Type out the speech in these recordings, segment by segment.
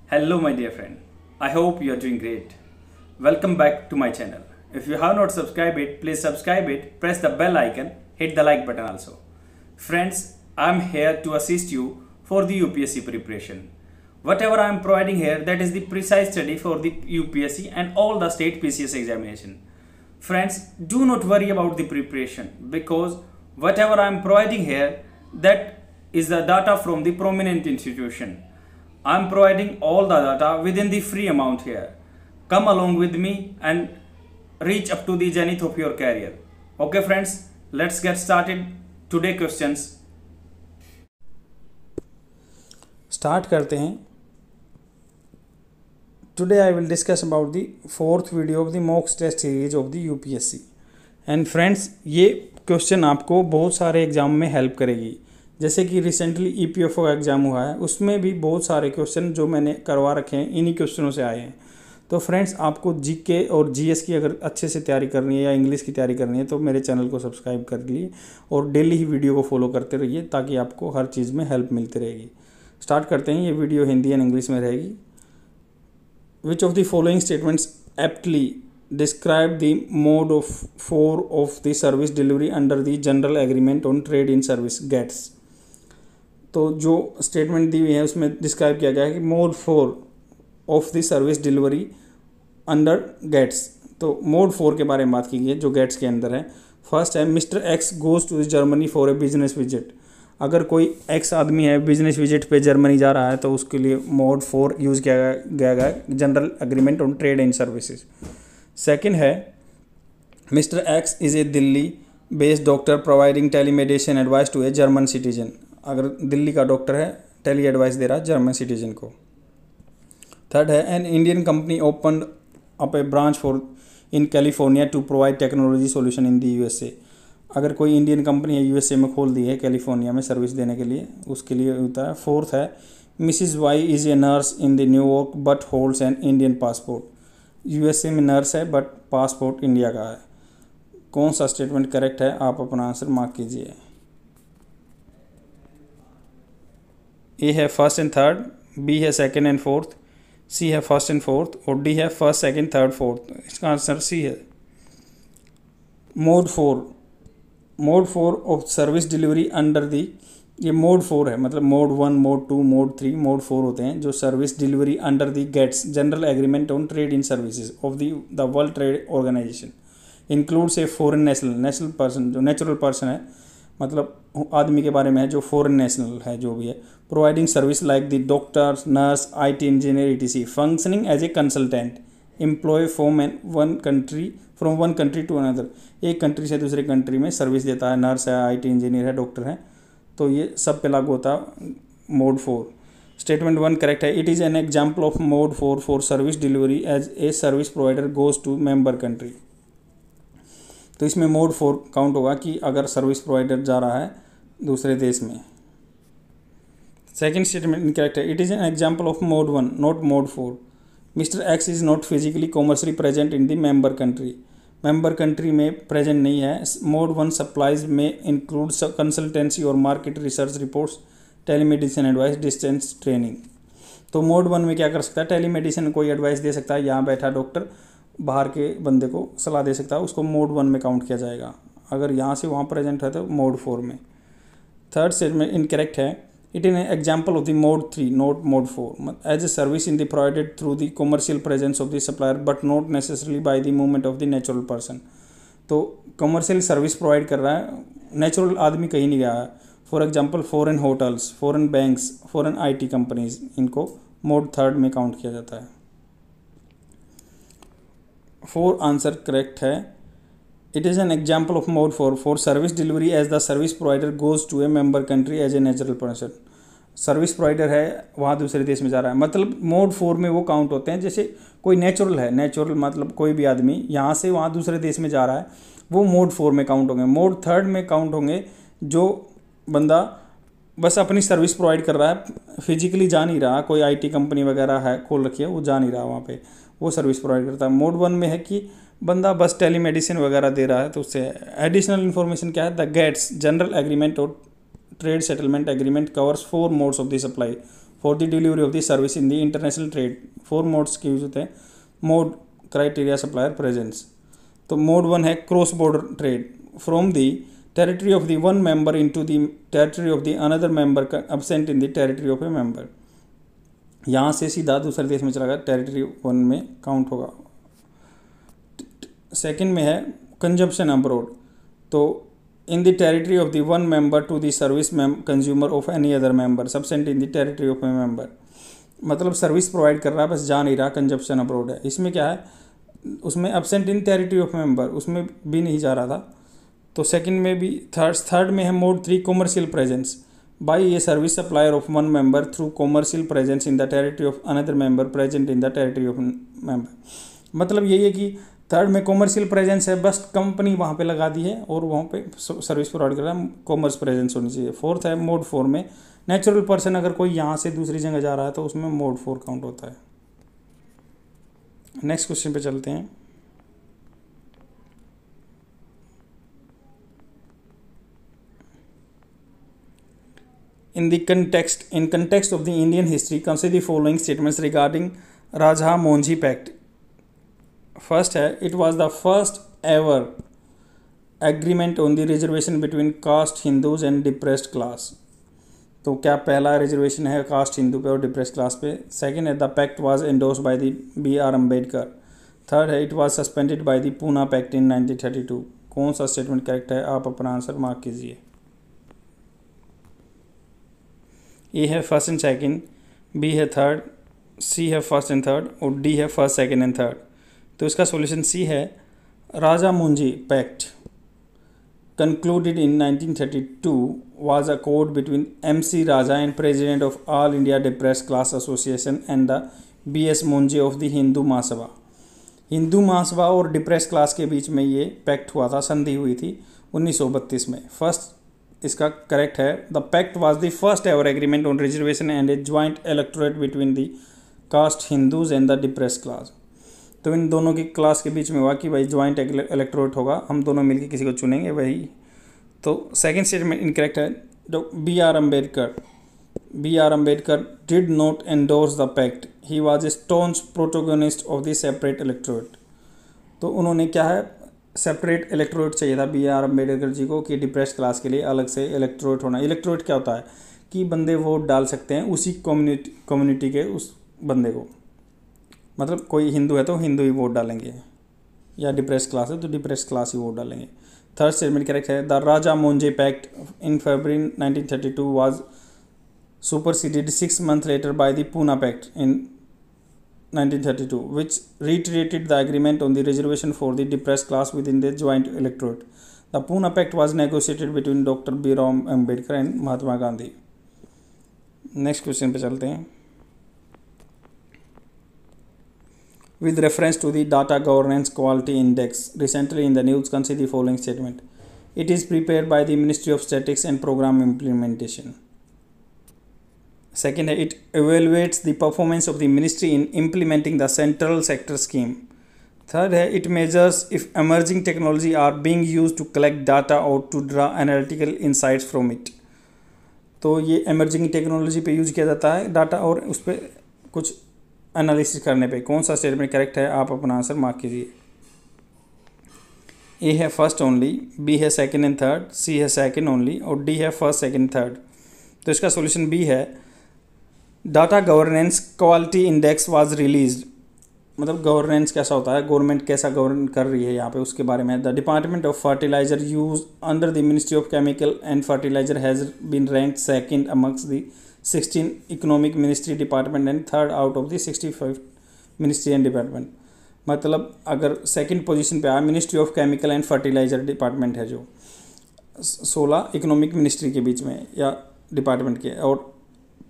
Hello, my dear friend. I hope you are doing great. Welcome back to my channel. If you have not subscribed it, please subscribe it, press the bell icon, hit the like button also. Friends, I am here to assist you for the UPSC preparation. Whatever I am providing here, that is the precise study for the UPSC and all the state PCS examination. Friends, do not worry about the preparation because whatever I am providing here, that is the data from the prominent institution. I am providing all the data within the free amount here. Come along with me and reach up to the zenith of your career. Okay friends, let's get started. Today questions. Start करते हैं. Today I will discuss about the fourth video of the mock test series of the UPSC. And friends, ये question आपको बहुत सारे exam में help करेगी. जैसे कि रिसेंटली EPFO एग्ज़ाम हुआ है, उसमें भी बहुत सारे क्वेश्चन जो मैंने करवा रखे हैं इन्हीं क्वेश्चनों से आए हैं. तो फ्रेंड्स, आपको जीके और जीएस की अगर अच्छे से तैयारी करनी है या इंग्लिश की तैयारी करनी है तो मेरे चैनल को सब्सक्राइब कर लिए और डेली ही वीडियो को फॉलो करते रहिए ताकि आपको हर चीज़ में हेल्प मिलती रहेगी. स्टार्ट करते हैं. ये वीडियो हिंदी एंड इंग्लिश में रहेगी. Which of the following statements aptly describe the mode of four of the service delivery under the general agreement on trade in service GATS. तो जो स्टेटमेंट दी हुई है उसमें डिस्क्राइब किया गया है कि mode 4 of the service delivery under GATS. तो मोड 4 के बारे में बात की गई है जो गेट्स के अंदर है. फर्स्ट है mister X goes to Germany for a business visit. अगर कोई एक्स आदमी है बिजनेस विजिट पे जर्मनी जा रहा है तो उसके लिए मोड 4 यूज़ किया गया general agreement on trade and services. Second है mister X is a Delhi based doctor providing telemedicine advice to a German citizen. अगर दिल्ली का डॉक्टर है टेली एडवाइस दे रहा है जर्मन सिटीजन को. थर्ड है an Indian company open up a branch for in California to provide technology solution in the USA. अगर कोई इंडियन कंपनी है यूएसए में खोल दी है कैलिफोर्निया में सर्विस देने के लिए, उसके लिए होता है. फोर्थ है Mrs Y is a nurse in the New York but holds an Indian passport. USA में नर्स है बट पासपोर्ट इंडिया का है. कौन सा स्टेटमेंट करेक्ट है, आप अपना आंसर मार्क कीजिए. ए है फर्स्ट एंड थर्ड, बी है सेकंड एंड फोर्थ, सी है फर्स्ट एंड फोर्थ और डी है फर्स्ट सेकंड थर्ड फोर्थ. इसका आंसर सी है. Mode 4 of service delivery under दी, ये मोड 4 है, मतलब मोड 1 मोड 2 मोड 3 मोड 4 होते हैं जो service delivery under the GATS general agreement on trade in services of the World Trade Organisation. Includes a foreign national person, जो natural person है, मतलब आदमी के बारे में है जो फॉरेन नेशनल है जो भी है. Providing service like the doctors nurse IT engineer ETC functioning as a consultant employ one country to another. एक कंट्री से दूसरे कंट्री में सर्विस देता है, नर्स है IT इंजीनियर है डॉक्टर है, तो ये सब पे लागू होता है मोड 4. स्टेटमेंट 1 करेक्ट है. It is an example of mode 4 for service delivery as a service provider goes to member country. तो इसमें मोड 4 काउंट होगा कि अगर सर्विस प्रोवाइडर जा रहा है दूसरे देश में. सेकेंड स्टेटमेंट इनकरेक्ट है. It is an example of mode 1 not mode 4. Mister X is not physically commercially present in the member country. Member country में प्रेजेंट नहीं है. मोड 1 सप्लाईज में इंक्लूड कंसल्टेंसी और market research reports, telemedicine advice, distance training. तो mode 1 में क्या कर सकता है, टेलीमेडिसिन कोई एडवाइस दे सकता है, यहाँ बैठा डॉक्टर बाहर के बंदे को सलाह दे सकता है, उसको मोड 1 में काउंट किया जाएगा. अगर यहाँ से वहाँ प्रेजेंट है तो मोड 4 में. थर्ड स्टेटमेंट इनकरेक्ट है. It is an example of the mode 3 not mode 4. As a service in the provided through the commercial presence of the supplier but not necessarily by the movement of the natural person. तो commercial service provide कर रहा है, natural आदमी कहीं नहीं गया है. For example foreign hotels, foreign banks, foreign IT companies, इनको मोड 3 में काउंट किया जाता है. 4 आंसर करेक्ट है. It is an example of mode 4 for service delivery as the service provider goes to a member country as a natural person. Service provider है वहाँ दूसरे देश में जा रहा है, मतलब मोड 4 में वो काउंट होते हैं जैसे कोई नेचुरल है, नेचुरल मतलब कोई भी आदमी यहाँ से वहाँ दूसरे देश में जा रहा है, वो मोड 4 में काउंट होंगे. मोड 3 में काउंट होंगे जो बंदा बस अपनी सर्विस प्रोवाइड कर रहा है, फिजिकली जा नहीं रहा, कोई IT कंपनी वगैरह है खोल रखी है वो जा नहीं रहा वहाँ पे, वो सर्विस प्रोवाइड करता है. मोड 1 में है कि बंदा बस टेलीमेडिसिन वगैरह दे रहा है, तो उससे एडिशनल इन्फॉर्मेशन क्या है, द गेट्स जनरल एग्रीमेंट और trade settlement agreement covers 4 modes of the supply for the delivery of the service in the international trade. 4 modes के यूज होते हैं। Mode, criteria, supplier, presence. तो मोड 1 है cross border trade from the territory of the one member into the territory of the another member absent in the territory of a member. यहाँ से सीधा दूसरे देश में चला गया, टेरिटरी 1 में काउंट होगा। सेकंड में है कंजम्पशन अब्रोड, तो in the territory of the one member to the service consumer of any other member सब्सेंट in the territory of a member. मतलब सर्विस प्रोवाइड कर रहा है, बस जा नहीं रहा, कंजम्पशन अब्रोड है। इसमें क्या है, उसमें absent in territory of member, उसमें भी नहीं जा रहा था। तो सेकंड में भी, थर्ड में है mode 3 commercial presence by a service supplier of one member through commercial presence in the territory of another member present in the territory of member. मतलब यही है कि थर्ड में कॉमर्शियल प्रेजेंस है, बस कंपनी वहाँ पे लगा दी है और वहाँ पे सर्विस प्रोवाइड कर रहा है, कॉमर्स प्रेजेंस होनी चाहिए। फोर्थ है मोड 4 में नेचुरल पर्सन, अगर कोई यहाँ से दूसरी जगह जा रहा है तो उसमें मोड 4 काउंट होता है। नेक्स्ट क्वेश्चन पे चलते हैं। In context of the Indian history, consider the following statements regarding Rajamonji Pact. First है, it was the first ever agreement on the reservation between caste Hindus and depressed class. तो क्या पहला reservation है cast Hindu पे और depress class पे। Second है, the pact was endorsed by the B.R. Ambedkar. Third है, it was suspended by the Poona pact in 1932। कौन सा स्टेटमेंट करेक्ट है, आप अपना आंसर मार्क कीजिए। ए है फर्स्ट एंड सेकंड, बी है थर्ड, सी है फर्स्ट एंड थर्ड और डी है फर्स्ट सेकंड एंड थर्ड। तो इसका सॉल्यूशन सी है। राजामुंजी pact concluded in 1932 was a accord between M.C. Raja and President of All India Depressed Class Association and the B.S. Munji of the Hindu Mahasabha। Hindu Mahasabha और depress class के बीच में ये pact हुआ था, संधि हुई थी 1932 में। फर्स्ट इसका करेक्ट है, the pact was the first ever agreement on reservation and a joint electorate between the caste Hindus and the depress class. तो इन दोनों की क्लास के बीच में हुआ कि भाई ज्वाइंट इलेक्टोरेट होगा, हम दोनों मिलकर किसी को चुनेंगे वही। तो सेकंड स्टेटमेंट इनकरेक्ट है। B.R. Ambedkar did not endorse the pact. He was a staunch protagonist of the separate electorate. तो उन्होंने क्या है, सेपरेट इलेक्टोरेट चाहिए था B.R. अम्बेडकर जी को कि डिप्रेस क्लास के लिए अलग से इलेक्टोरेट होना। इलेक्टोरेट क्या होता है कि बंदे वोट डाल सकते हैं उसी कम्युनिटी के उस बंदे को, मतलब कोई हिंदू है तो हिंदू ही वोट डालेंगे, या डिप्रेस क्लास है तो डिप्रेस क्लास ही वोट डालेंगे। थर्ड स्टेटमेंट करेक्ट है। The Rajah Moonje pact in February 1932 was superseded 6 months later by the Pune Pact in 1932, which reiterated the agreement on the reservation for the depressed class within the joint electorate. The Pune Pact was negotiated between Dr. B.R. Ambedkar and Mahatma Gandhi. Next question पे चलते हैं। With reference to the Data Governance Quality Index recently in the news, consider the following statement. It is prepared by the Ministry of Statistics and Program Implementation. Second, it evaluates the performance of the ministry in implementing the central sector scheme. Third, it measures if emerging technology are being used to collect data or to draw analytical insights from it. तो ये emerging technology पे use किया जाता है data और उस पर कुछ एनालिसिस करने पे। कौन सा स्टेटमेंट करेक्ट है, आप अपना आंसर मार्क कीजिए। ए है फर्स्ट ओनली, बी है सेकंड एंड थर्ड, सी है सेकंड ओनली और डी है फर्स्ट सेकंड थर्ड। तो इसका सॉल्यूशन बी है। Data governance quality index was released, मतलब गवर्नेंस कैसा होता है, गवर्नमेंट कैसा गवर्न कर रही है यहाँ पे उसके बारे में। The department of fertiliser use under the ministry of chemical and fertiliser has been ranked second amongst the 16 economic ministry department and third out of the 65 ministry and department. मतलब अगर सेकंड पोजीशन पे आया ministry of chemical and fertiliser department है जो 16 economic ministry के बीच में या department के, और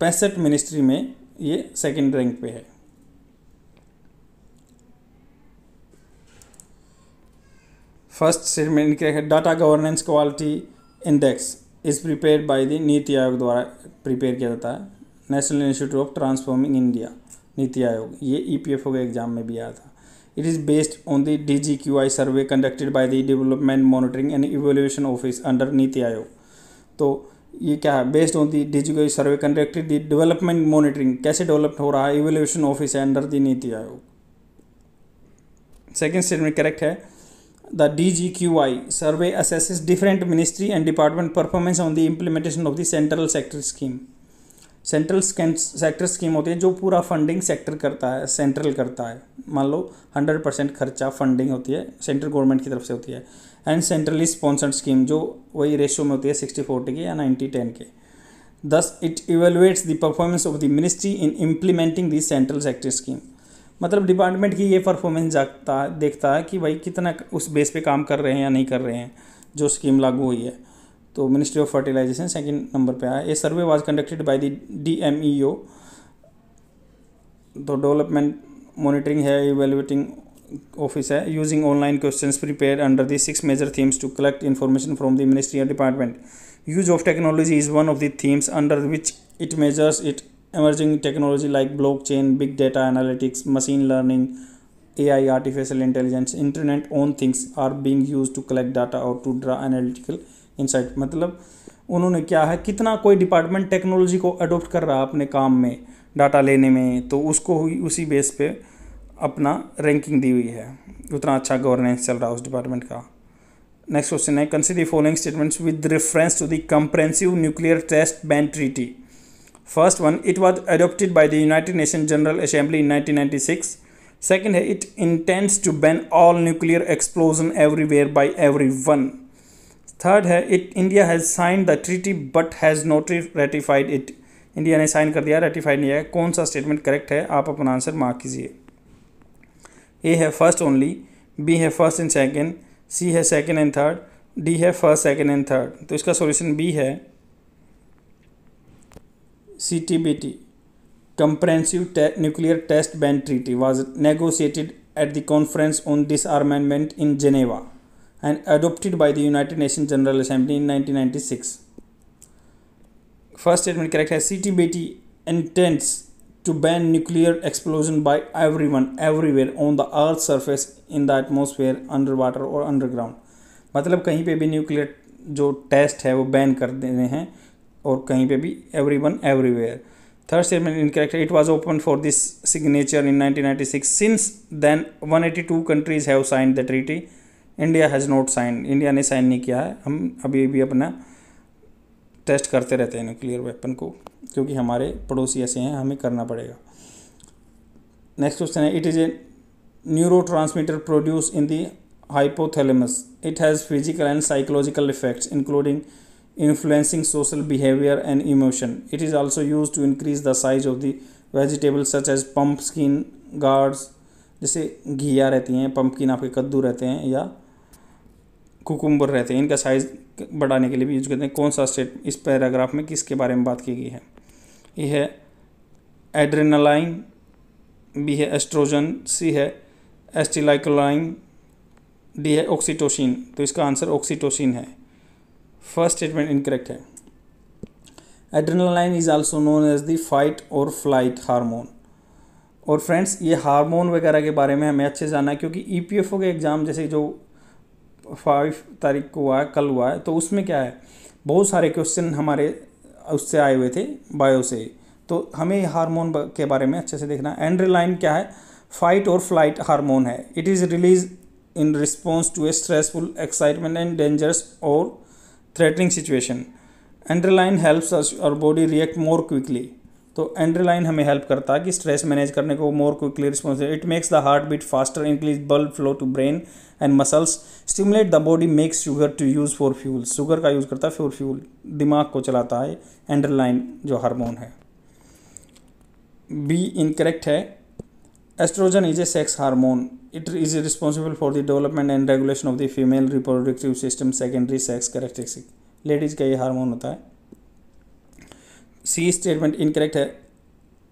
65 मिनिस्ट्री में ये सेकंड रैंक पे है। फर्स्ट स्टेटमेंट क्या है, data governance quality index is prepared by the NITI Aayog द्वारा प्रिपेयर किया जाता है, national institute of transforming India, NITI Aayog. ये EPFO के एग्जाम में भी आया था। It is based on the DGQI survey conducted by the development monitoring and evaluation office under NITI Aayog. तो ये क्या है, based on the digital survey conducted the development monitoring, कैसे डेवलप हो रहा है, इवैल्यूएशन ऑफिस है under the NITI Aayog. Second statement correct है, the DGQI survey assesses different ministry and department performance on the implementation of the central sector scheme. Central sector scheme होती है जो पूरा फंडिंग सेक्टर करता है, सेंट्रल करता है। मान लो 100% खर्चा फंडिंग होती है सेंट्रल गवर्नमेंट की तरफ से होती है। एंड सेंट्रली स्पॉन्सर्ड स्कीम जो वही रेशियो में होती है 60-40 के या 90-10 के। Thus it evaluates the performance of the ministry in implementing the central sector scheme. मतलब डिपार्टमेंट की ये परफॉर्मेंस देखता है कि भाई कितना उस बेस पे काम कर रहे हैं या नहीं कर रहे हैं जो स्कीम लागू हुई है। तो ministry of fertilization second number पे आया। ये survey was conducted by the DMEO, तो डेवलपमेंट मॉनिटरिंग है, इवेल्युएटिंग ऑफिस है, using online questions prepare under the 6 major themes to collect information from the ministry और department. Use of technology is one of the themes under which it measures it emerging technology like blockchain, big data analytics, machine learning, AI, artificial intelligence, internet on things are being used to collect data or to draw analytical insight। मतलब उन्होंने क्या है, कितना कोई department technology को adopt कर रहा है अपने काम में, डाटा लेने में, तो उसको उसी बेस पे अपना रैंकिंग दी हुई है, उतना अच्छा गवर्नेंस चल रहा है उस डिपार्टमेंट का। नेक्स्ट क्वेश्चन है, consider the following statements with reference to the comprehensive nuclear test ban treaty. First one, it was adopted by the United Nations General Assembly in 1996. Second है, it intends to ban all nuclear explosion everywhere by everyone. Third है, India has signed the treaty but has not ratified it. India ने sign कर दिया, ratified नहीं है। कौन सा statement correct है, आप अपना आंसर मार्क कीजिए। ए है फर्स्ट ओनली, बी है फर्स्ट एंड सेकेंड, सी है सेकेंड एंड थर्ड, डी है फर्स्ट सेकेंड एंड थर्ड। तो इसका सॉल्यूशन बी है CTBT, Comprehensive Nuclear Test Ban Treaty, was negotiated at the Conference on Disarmament in Geneva and adopted by the United Nations General Assembly in 1996. First statement correct है, CTBT intends to ban nuclear explosion by everyone, everywhere on the Earth's surface, in the atmosphere, underwater or underground। मतलब कहीं पे भी nuclear जो test है वो ban कर देने हैं और कहीं पे भी everyone everywhere. Third statement incorrect है, it was open for this signature in 1996। Since then 182 countries have signed the treaty, India has not signed. India ने साइन नहीं किया है। हम अभी भी अपना टेस्ट करते रहते हैं न्यूक्लियर वेपन को, क्योंकि हमारे पड़ोसी ऐसे हैं, हमें करना पड़ेगा। नेक्स्ट क्वेश्चन है, it is a neuro transmitter produce in the hypothalamus. It has physical and psychological effects including influencing social behavior and emotion. It is also used to increase the size of the vegetables such as pumpkin gourds, जैसे घिया रहती हैं, pumpkin आपके कद्दू रहते हैं या cucumber रहते हैं, इनका साइज़ बढ़ाने के लिए भी यूज करते हैं। कौन सा स्टेट इस पैराग्राफ में किसके बारे में बात की गई है? ये है एड्रेनालाइन, बी है एस्ट्रोजन, सी है एस्टिलाइकोलाइन, डी है ऑक्सीटोसिन। तो इसका आंसर ऑक्सीटोसिन है। फर्स्ट स्टेटमेंट इनकरेक्ट है। Adrenaline is also known as the fight और फ्लाइट हार्मोन। और फ्रेंड्स, ये हार्मोन वगैरह के बारे में हमें अच्छे से जानना है, क्योंकि EPFO के एग्ज़ाम जैसे जो 5 तारीख को हुआ है, कल हुआ है, तो उसमें क्या है, बहुत सारे क्वेश्चन हमारे उससे आए हुए थे, बायो से। तो हमें हार्मोन के बारे में अच्छे से देखना है। एड्रेनालाइन क्या है? फाइट और फ्लाइट हार्मोन है। It is release in response to a stressful, excitement and dangerous और threatening situation. Adrenaline helps us और बॉडी रिएक्ट मोर क्विकली। तो एड्रेनालाइन हमें हेल्प करता है कि स्ट्रेस मैनेज करने को more quickly response. It makes the heart beat faster, increase blood flow to brain and muscles, stimulate the body, makes sugar to use for fuel. Sugar का use करता है for fuel, दिमाग को चलाता है adrenaline जो हार्मोन है। B incorrect है। Estrogen is a sex hormone. It is responsible for the development and regulation of the female reproductive system, secondary sex characteristic. Ladies का ये हार्मोन होता है। सी स्टेटमेंट इनकरेक्ट है।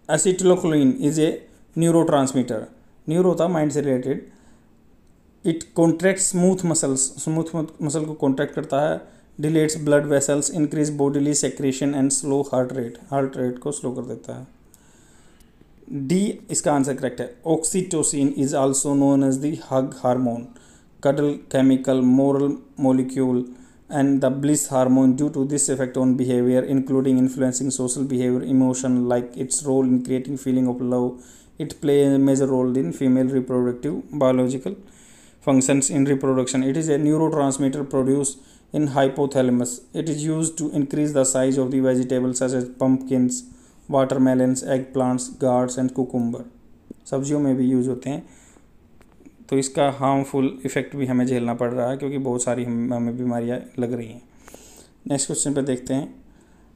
Acetylcholine is a neurotransmitter. Neuro होता है mind से related. It contract smooth muscles, smooth muscle को contract करता है। Dilates blood vessels, increase bodily secretion and slow heart rate, heart rate को स्लो कर देता है। डी इसका आंसर करेक्ट है। Oxytocin is also known as the hug hormone, cuddle chemical, moral molecule, and the bliss hormone. Due to this effect on behavior, including influencing social behavior, emotion, like its role in creating feeling of love, it play a major role in female reproductive biological functions in reproduction. It is a neurotransmitter produced in hypothalamus. It is used to increase the size of the vegetables such as pumpkins, watermelons, eggplants, gourds and cucumber. सब्जियों में भी use होते हैं, तो इसका harmful effect भी हमें झेलना पड़ रहा है क्योंकि बहुत सारी हमें बीमारियां लग रही हैं। नेक्स्ट क्वेश्चन पे देखते हैं,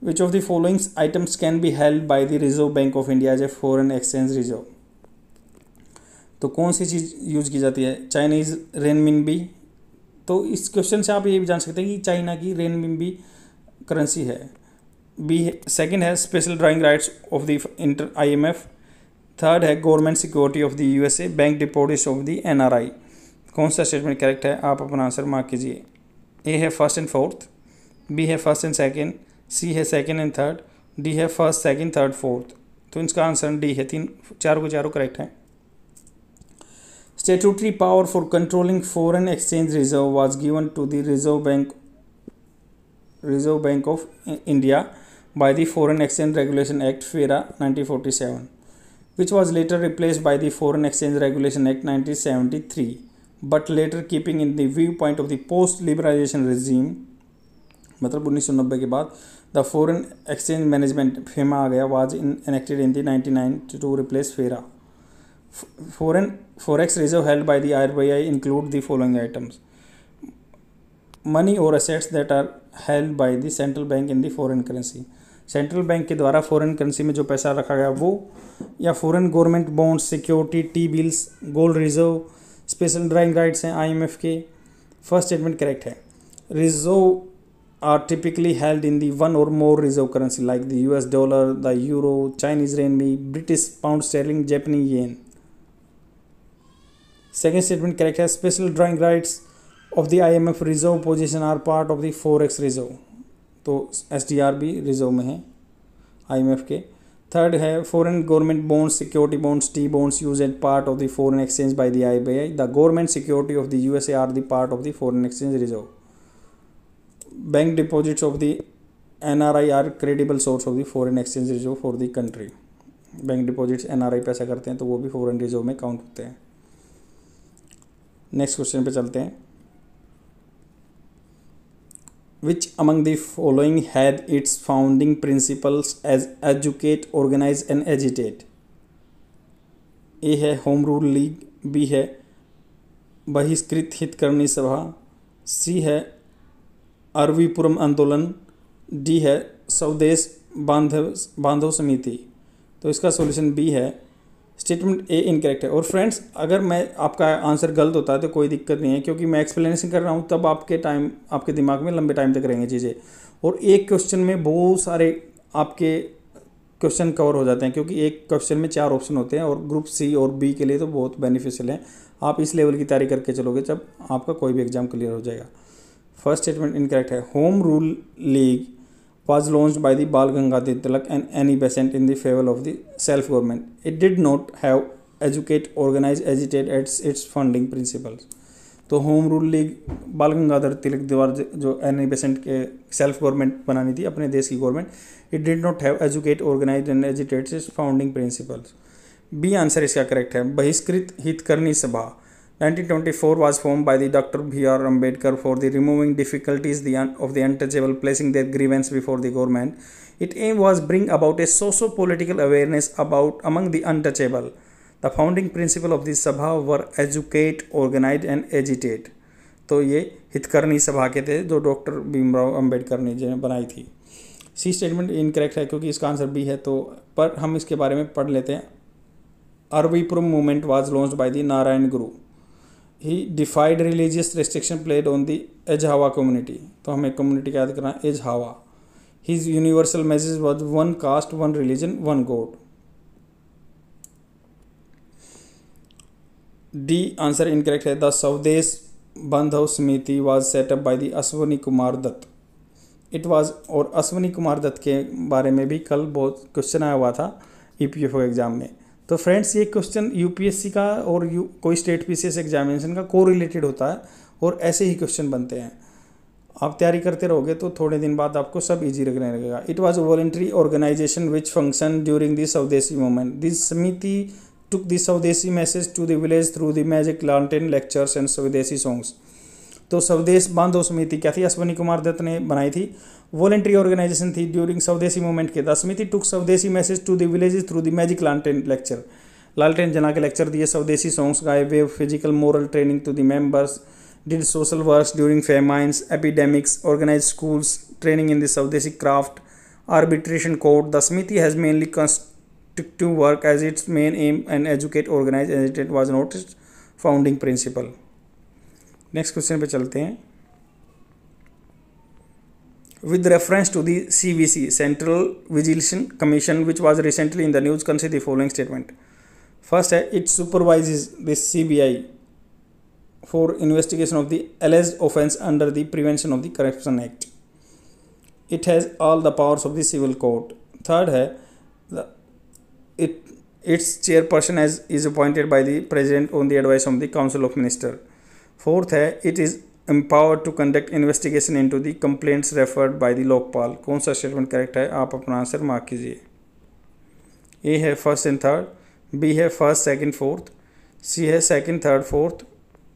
which of the followings items can be held by the Reserve Bank of India as a foreign exchange reserve. तो कौन सी चीज़ यूज़ की जाती है? Chinese renminbi. तो इस क्वेश्चन से आप ये भी जान सकते हैं कि चाइना की रेनमिनबी करेंसी है। बी सेकेंड है special drawing rights of the inter IMF। Third है government security of the USA, bank deposits of the NRI। कौन सा स्टेटमेंट करेक्ट है? आप अपना आंसर मार्क कीजिए। ए है फर्स्ट एंड फोर्थ, बी है फर्स्ट एंड सेकंड, सी है सेकंड एंड थर्ड, डी है फर्स्ट सेकंड थर्ड फोर्थ। तो इसका आंसर डी है। चारों करेक्ट हैं। Statutory power for controlling foreign exchange reserve was given to the Reserve Bank of India by the Foreign Exchange Regulation Act (FERA) 1947, which was later replaced by the Foreign Exchange Regulation Act 1973. But later, keeping in the viewpoint of the post-liberalization regime, मतलब 1990 के बाद, the Foreign Exchange Management (FEMA) आ गया, was enacted in the 1999 to replace FERA. Foreign forex reserve held by the RBI include the following items: money or assets that are held by the central bank in the foreign currency. Central bank के द्वारा foreign currency में जो पैसा रखा गया वो, या foreign government bonds, security, T bills, gold reserve, special drawing rights हैं IMF के। फर्स्ट स्टेटमेंट करेक्ट है। Reserve are typically held in the one or more reserve currency like the US dollar, the euro, Chinese renminbi, British pound sterling, Japanese yen. Second statement correct है। Special drawing rights of the IMF reserve position are part of the forex reserve. तो SDR भी reserve में है IMF के। Third है foreign government bonds, security bonds, T bonds used as part of the foreign exchange by the RBI. The government security of the USA are the part of the foreign exchange reserve. Bank deposits of the NRI are credible source of the foreign exchange reserve for the country. Bank deposits NRI पैसा करते हैं तो वो भी foreign reserve में count होते हैं। Next question पे चलते हैं। Which among the following had its founding principles as educate, organize and agitate? ए है होम रूल लीग, बी है बहिष्कृत हितकर्मी सभा, सी है अरवीपुरम आंदोलन, डी है स्वदेश बांधव समिति। तो इसका सॉल्यूशन बी है। स्टेटमेंट ए इनकरेक्ट है। और फ्रेंड्स, अगर मैं आपका आंसर गलत होता है तो कोई दिक्कत नहीं है, क्योंकि मैं एक्सप्लेनेशन कर रहा हूँ तब आपके दिमाग में लंबे टाइम तक रहेंगे चीज़ें, और एक क्वेश्चन में बहुत सारे आपके क्वेश्चन कवर हो जाते हैं, क्योंकि एक क्वेश्चन में 4 ऑप्शन होते हैं, और ग्रुप सी और बी के लिए तो बहुत बेनिफिशियल है। आप इस लेवल की तैयारी करके चलोगे जब आपका कोई भी एग्जाम क्लियर हो जाएगा। फर्स्ट स्टेटमेंट इनकरेक्ट है। Home Rule league was launched by the Bal Gangadhar Tilak and Annie Besant in the favor of the self-government. It did not have educate, organize, agitate as its funding principles. तो Home Rule League Bal Gangadhar Tilak द्वारा जो Annie Besant के self government बनानी थी, अपने देश की government, it did not have educate, organise and agitate its founding principles. B answer इसका करेक्ट है। बहिष्कृत हितकर्मी सभा 1924 was formed by the Dr. B.R. Ambedkar for the removing difficulties of the untouchable, placing their grievance before the government. Its aim was bring about a socio-political awareness among the untouchable. The founding principle of this sabha were educate, organize and agitate. तो ये हितकर्मी सभा के थे जो doctor Bhimrao Ambedkar ने जो बनाई थी। सी स्टेटमेंट इनकरेक्ट है क्योंकि इसका आंसर बी है, तो पर हम इसके बारे में पढ़ लेते हैं। Aruvippuram movement was launched by the Narayana Guru. He defied religious restriction placed on the Ezhava community. तो हमें कम्युनिटी का याद करना है, Ezhava. His universal message was one caste, one religion, one god. D answer incorrect है। The Swadesh Bandhab Samiti was set up by the Ashwini Kumar Dutt. It was, और अश्वनी कुमार दत्त के बारे में भी कल बहुत क्वेश्चन आया हुआ था EPFO एग्जाम में। तो फ्रेंड्स, ये क्वेश्चन UPSC का और कोई स्टेट PCS एग्जामिनेशन का कोरिलेटेड होता है, और ऐसे ही क्वेश्चन बनते हैं। आप तैयारी करते रहोगे तो थोड़े दिन बाद आपको सब इजी लगने लगेगा। It was a voluntary organisation which function during the Swadeshi movement. This samiti took the Swadeshi message to the village through the magic lantern lectures and Swadeshi songs. तो स्वदेश बांधो समिति क्या थी, अश्वनी कुमार दत्त ने बनाई थी। वॉलंटरी ऑर्गेनाइजेशन थी ड्यूरिंग स्वदेशी मूवमेंट के। The Samiti took Swadeshi message to the villages through the magic lantern lecture. लालटेन जला के लेक्चर दिए, स्वदेशी सॉन्ग्स गाए, वे physical moral training to the members, did social works during famines, epidemics, organized schools, training in the Swadeshi craft, arbitration court. The Samiti has mainly constructive work as its main aim and educate, organize, agitate was not its founding principle. Next question पे चलते हैं. With reference to the CVC, Central Vigilance Commission, which was recently in the news, consider the following statement. First, it supervises the CBI for investigation of the alleged offence under the Prevention of the Corruption Act. It has all the powers of the civil court. Third है its chairperson is appointed by the president on the advice of the council of minister. Fourth है it is empowered to conduct investigation into the complaints referred by the Lokpal. कौन सा statement correct है, आप अपना answer mark कीजिए. A है first and third, B है first second fourth, C है सेकंड थर्ड फोर्थ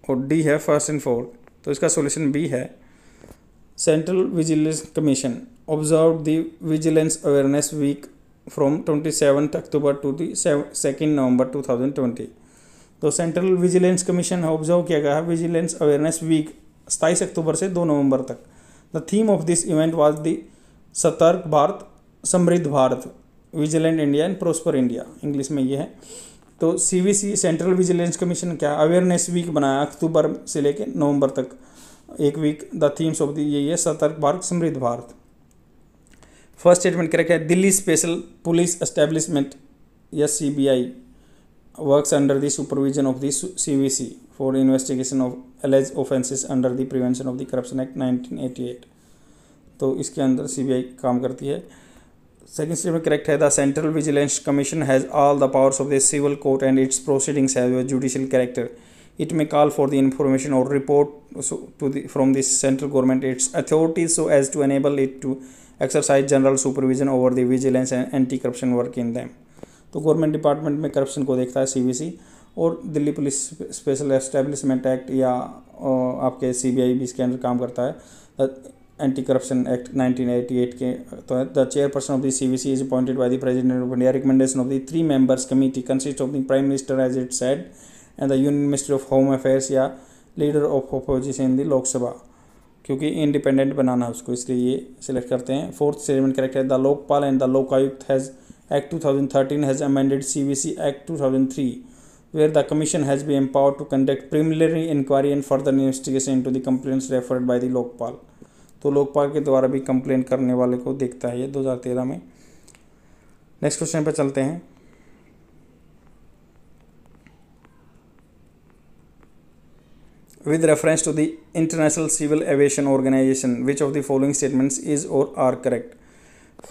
और डी है फर्स्ट एंड फोर्थ. तो इसका सॉल्यूशन बी है. Central vigilance Commission observe the vigilance awareness week from 27 October to the 2 November 2020. तो central vigilance Commission observe किया गया है विजिलेंस अवेयरनेस वीक 27 अक्टूबर से 2 नवंबर तक. The theme of this event was the Satark Bharat Samriddh Bharat, vigilant India and prosper India, English में ये है. तो सीवीसी सेंट्रल विजिलेंस कमीशन क्या अवेयरनेस वीक बनाया अक्टूबर से लेके नवंबर तक, एक week. The themes of the यही है सतर्क Bharat Samriddh Bharat. First statement correct है. दिल्ली स्पेशल पुलिस एस्टेब्लिशमेंट या CBI works under the supervision of the CVC for investigation of alleged offences under the prevention of the corruption act 1988. तो इसके अंदर CBI काम करती है. सेकेंड स्टेटमेंट करेक्ट है. The central vigilance commission has all the powers of the civil court and its proceedings have a judicial character. It may call for the information और report to the from the central government its authorities so as to enable it to exercise general supervision over the vigilance and anti corruption work in them. तो government department में corruption को देखता है CVC, और Delhi police special establishment act या आपके CBI भी इसके अंदर काम करता है. एंटी करप्शन एक्ट 1988 के तहत the chairperson of the CVC is appointed by the president of India. Recommendation of the 3 members committee consist of the prime minister as it said and the union minister of home affairs या leader of opposition in the Lok Sabha, क्योंकि independent बनाना है उसको, इसलिए ये select करते हैं. Fourth statement correct है. The Lokpal and the Lokayukta has act 2013 has amended CVC act 2003 where the commission has been empowered to conduct preliminary inquiry and further investigation into the complaints referred by the Lokpal. तो लोकपाल के द्वारा भी complaint करने वाले को देखता है ये 2013 में. नेक्स्ट क्वेश्चन पे चलते हैं. With reference to the International Civil Aviation Organization, which of the following statements is or are correct?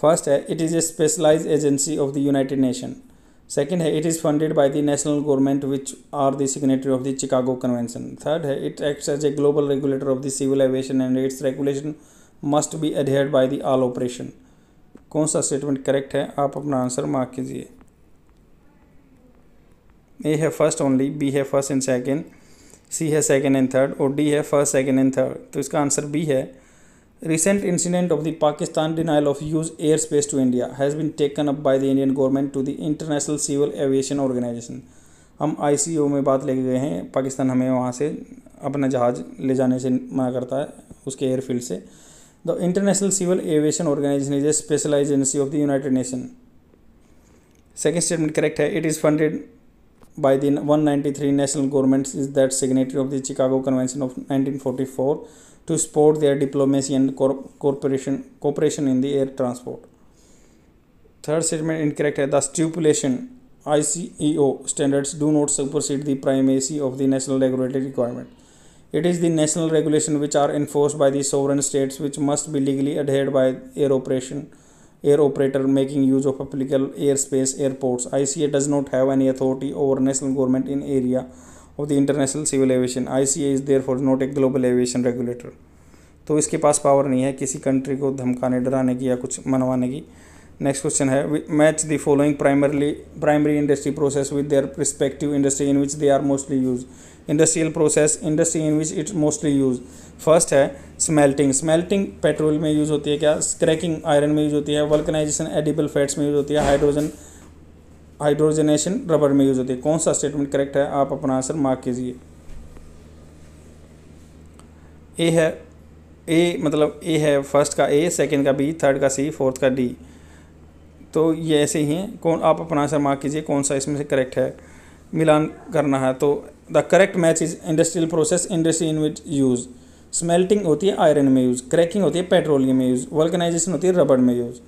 First है it is a specialized agency of the United Nations. Second है it is funded by the national government which are the signatory of the Chicago Convention. Third है it acts as a global regulator of the civil aviation and its regulation must be adhered by the all operation. कौन सा statement correct है, आप अपना answer mark कीजिए. A है first only, B है first and second, सी है second and third और डी है फर्स्ट सेकेंड एंड थर्ड. तो इसका आंसर बी है. Recent incident of the Pakistan denial of use airspace to India has been taken up by the Indian government to the International Civil Aviation Organization. हम ICAO में बात लेके गए हैं, पाकिस्तान हमें वहाँ से अपना जहाज़ ले जाने से मना करता है उसके एयरफील्ड से. The International Civil Aviation Organization is a specialized agency of the United Nations. Second statement correct है. It is funded by the 193 national governments is that signatory of the Chicago Convention of 1944 to support their diplomacy and cooperation in the air transport. Third statement incorrect है. The stipulation ICAO standards do not supersede the primacy of the national regulatory requirement. It is the national regulation which are enforced by the sovereign states which must be legally adhered by air operator making use of applicable airspace airports. ICAO does not have any authority over national government in area of the international civil aviation. ICAO is therefore not a global aviation regulator. तो इसके पास power नहीं है किसी country को धमकाने डराने की या कुछ मनवाने की। नेक्स्ट क्वेश्चन है match the following primary industry process with their respective industry in which they are mostly use. Industrial process industry in which its mostly use. First है स्मेल्टिंग पेट्रोल में यूज़ होती है क्या? क्रैकिंग आयरन में use होती है। Vulcanisation edible fats में use होती है। हाइड्रोजनेशन रबर में यूज़ होती है। कौन सा स्टेटमेंट करेक्ट है? आप अपना आंसर मार्क कीजिए। ए है, ए मतलब ए है, फर्स्ट का ए, सेकंड का बी, थर्ड का सी, फोर्थ का डी। तो ये ऐसे ही हैं। कौन, आप अपना आंसर मार्क कीजिए कौन सा इसमें से करेक्ट है, मिलान करना है। तो the correct match is industrial process industry in which use. Smelting होती है आयरन में यूज़, क्रैकिंग होती है पेट्रोलियम में यूज़, वल्कनाइजेशन होती है रबर में यूज़,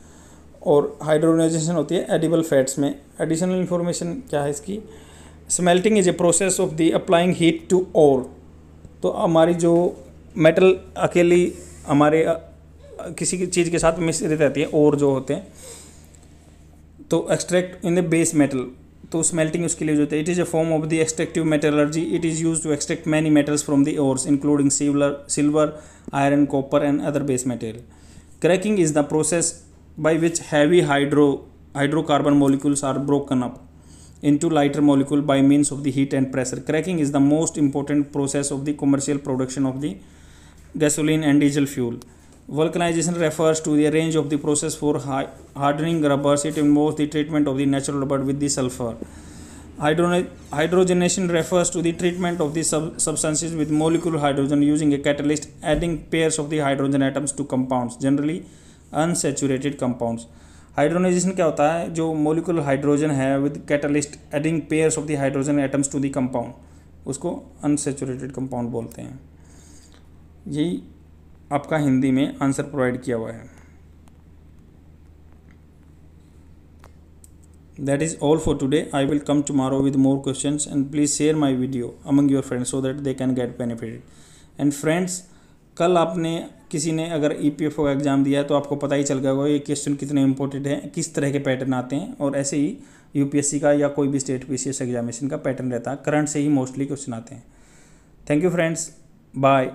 और हाइड्रोजनेशन होती है एडिबल फैट्स में। एडिशनल इन्फॉर्मेशन क्या है इसकी? Smelting is a process of the applying heat to ore. तो हमारी जो मेटल अकेली हमारे किसी चीज़ के साथ मिश्रित रहती है, और जो होते हैं, तो extract in the base metal, तो स्मेल्टिंग उसके लिए जो होता है। It is a form of the extractive metallurgy. It is use to extract many metals from the ores including silver, iron, copper and other base material. Cracking is the process by which heavy hydrocarbon molecules are broken up into lighter molecule by means of the heat and pressure. Cracking is the most important process of the commercial production of the gasoline and diesel fuel. Vulcanization refers to the range of the process for hardening rubbers. It involves the treatment of the natural rubber with the sulfur. Hydrogenation refers to the treatment of the substances with molecular hydrogen using a catalyst, adding pairs of the hydrogen atoms to compounds, generally unsaturated compounds. Hydrogenation क्या होता है? जो molecular hydrogen है with catalyst adding pairs of the hydrogen atoms to the compound, उसको unsaturated compound बोलते हैं। यही आपका हिंदी में आंसर प्रोवाइड किया हुआ है। That is all for today. I will come tomorrow with more questions and please share my video among your friends so that they can get benefited. And friends, कल आपने किसी ने अगर EPFO का exam दिया है तो आपको पता ही चल गया होगा ये क्वेश्चन कितने इंपॉर्टेंट हैं, किस तरह के पैटर्न आते हैं, और ऐसे ही UPSC का या कोई भी स्टेट PCS एग्जामिनेशन का पैटर्न रहता है, करंट से ही मोस्टली क्वेश्चन आते हैं। Thank you friends, bye.